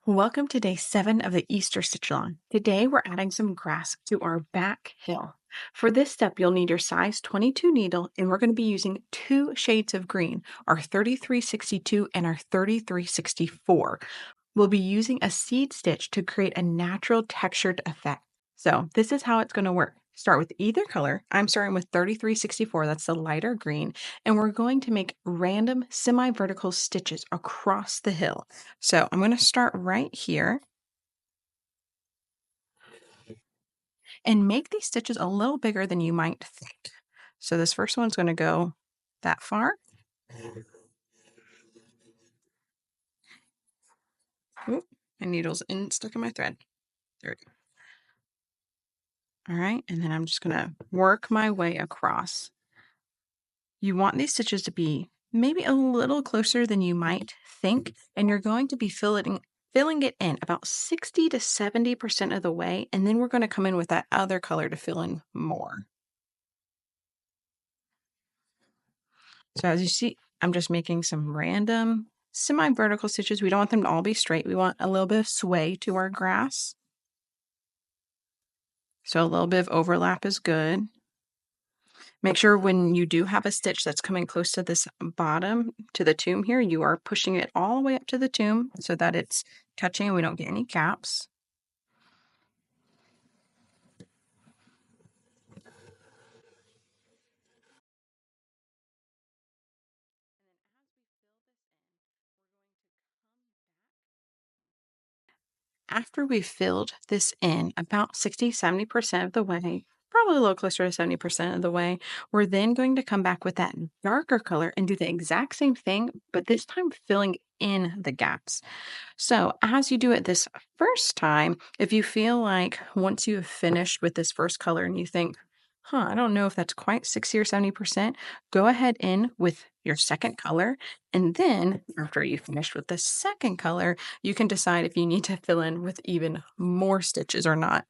Welcome to day 7 of the Easter stitch along. Today we're adding some grass to our back hill. For this step, you'll need your size 22 needle, and we're going to be using two shades of green, our 3362 and our 3364. We'll be using a seed stitch to create a natural textured effect. So this is how it's going to work. Start with either color. I'm starting with 3364, that's the lighter green, and we're going to make random semi-vertical stitches across the hill. So I'm going to start right here and make these stitches a little bigger than you might think. So this first one's going to go that far. Oop, my needle's stuck in my thread. There we go. All right, and then I'm just going to work my way across. You want these stitches to be maybe a little closer than you might think, and you're going to be filling it in about 60 to 70% of the way, and then we're going to come in with that other color to fill in more. So as you see, I'm just making some random semi-vertical stitches. We don't want them to all be straight. We want a little bit of sway to our grass. So a little bit of overlap is good. Make sure when you do have a stitch that's coming close to this bottom, to the tomb here, you are pushing it all the way up to the tomb so that it's touching and we don't get any gaps. After we've filled this in about 60-70% of the way, probably a little closer to 70% of the way, we're then going to come back with that darker color and do the exact same thing, but this time filling in the gaps. So as you do it this first time, if you feel like once you have finished with this first color and you think, I don't know if that's quite 60 or 70%, go ahead in with your second color. And then after you finish with the second color, you can decide if you need to fill in with even more stitches or not.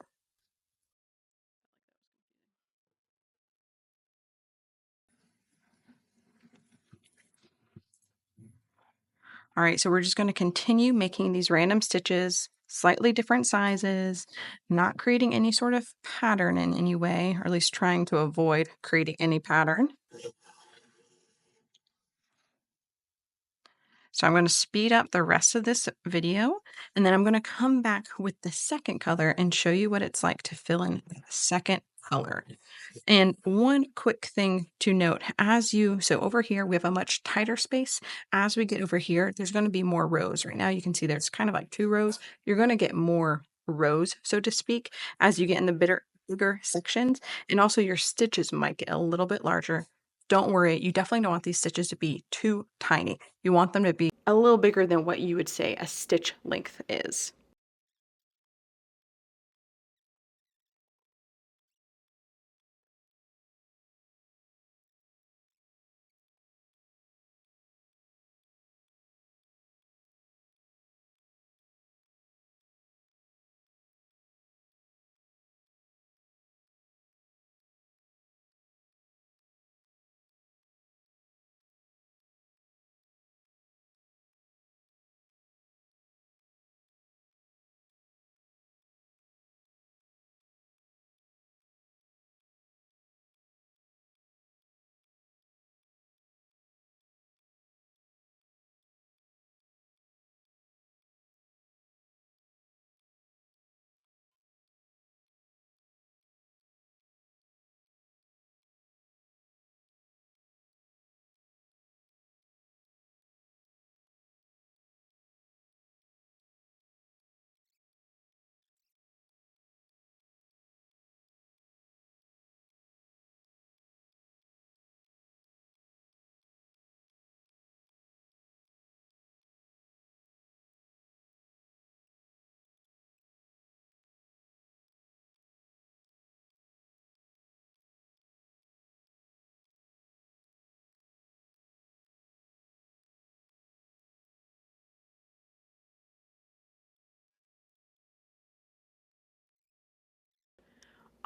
All right, so we're just going to continue making these random stitches, slightly different sizes, not creating any sort of pattern in any way, or at least trying to avoid creating any pattern. So I'm going to speed up the rest of this video, and then I'm going to come back with the second color and show you what it's like to fill in the second color. And one quick thing to note, so over here, we have a much tighter space. As we get over here, there's going to be more rows. Right now, you can see there's kind of like 2 rows. You're going to get more rows, so to speak, as you get in the bigger sections. And also your stitches might get a little bit larger. Don't worry, you definitely don't want these stitches to be too tiny. You want them to be a little bigger than what you would say a stitch length is.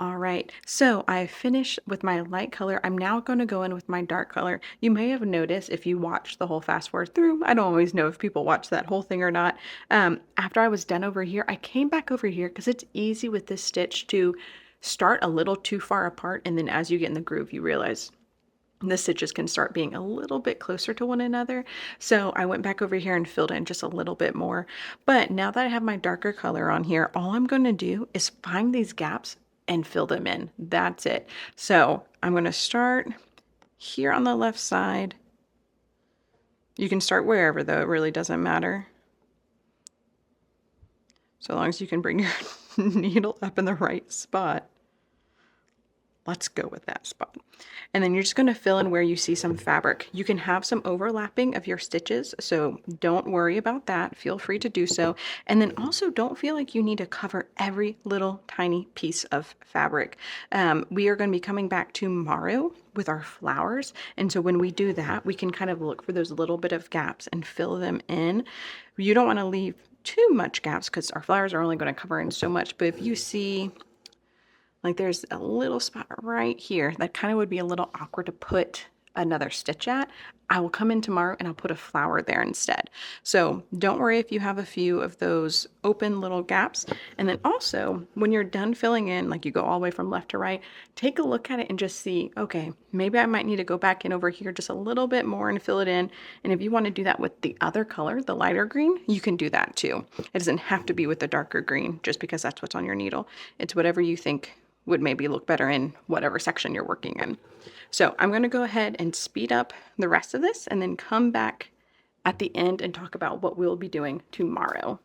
All right, so I finished with my light color. I'm now going to go in with my dark color. You may have noticed if you watch the whole fast forward through, I don't always know if people watch that whole thing or not. After I was done over here, I came back over here because it's easy with this stitch to start a little too far apart. And then as you get in the groove, you realize the stitches can start being a little bit closer to one another. So I went back over here and filled in just a little bit more. But now that I have my darker color on here, all I'm going to do is find these gaps and fill them in. That's it. So I'm going to start here on the left side. You can start wherever though, it really doesn't matter. So long as you can bring your needle up in the right spot. Let's go with that spot. And then you're just going to fill in where you see some fabric. You can have some overlapping of your stitches, so don't worry about that. Feel free to do so. And then also don't feel like you need to cover every little tiny piece of fabric. We are going to be coming back tomorrow with our flowers. And so when we do that, we can kind of look for those little bit of gaps and fill them in. You don't want to leave too much gaps because our flowers are only going to cover in so much. But if you see like there's a little spot right here that kind of would be a little awkward to put another stitch at, I will come in tomorrow and I'll put a flower there instead. So don't worry if you have a few of those open little gaps. And then also when you're done filling in, like you go all the way from left to right, take a look at it and just see, okay, maybe I might need to go back in over here just a little bit more and fill it in. And if you want to do that with the other color, the lighter green, you can do that too. It doesn't have to be with the darker green just because that's what's on your needle. It's whatever you think would maybe look better in whatever section you're working in. So I'm going to go ahead and speed up the rest of this and then come back at the end and talk about what we'll be doing tomorrow.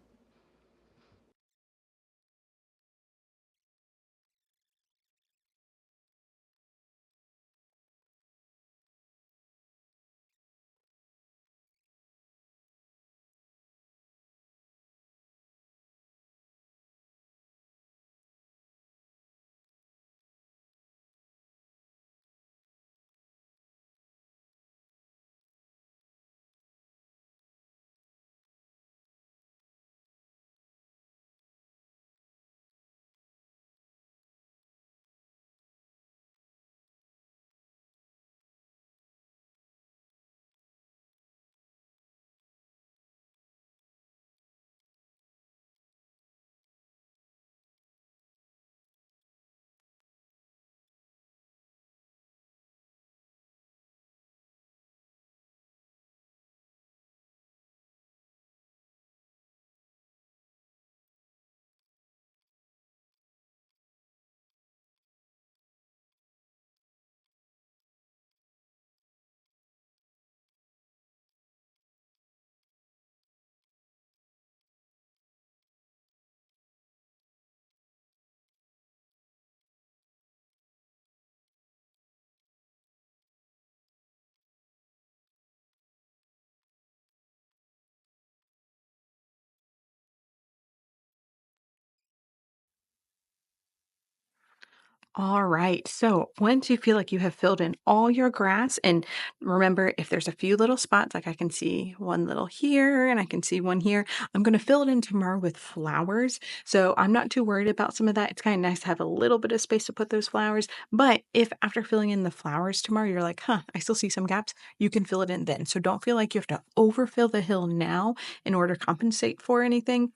All right. So once you feel like you have filled in all your grass, and remember, if there's a few little spots, like I can see one little here and I can see one here, I'm going to fill it in tomorrow with flowers. So I'm not too worried about some of that. It's kind of nice to have a little bit of space to put those flowers. But if after filling in the flowers tomorrow, you're like, I still see some gaps, you can fill it in then. So don't feel like you have to overfill the hill now in order to compensate for anything.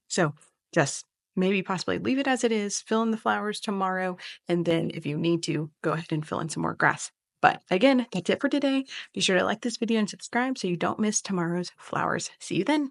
So just maybe possibly leave it as it is, fill in the flowers tomorrow, and then if you need to, go ahead and fill in some more grass. But again, that's it for today. Be sure to like this video and subscribe so you don't miss tomorrow's flowers. See you then.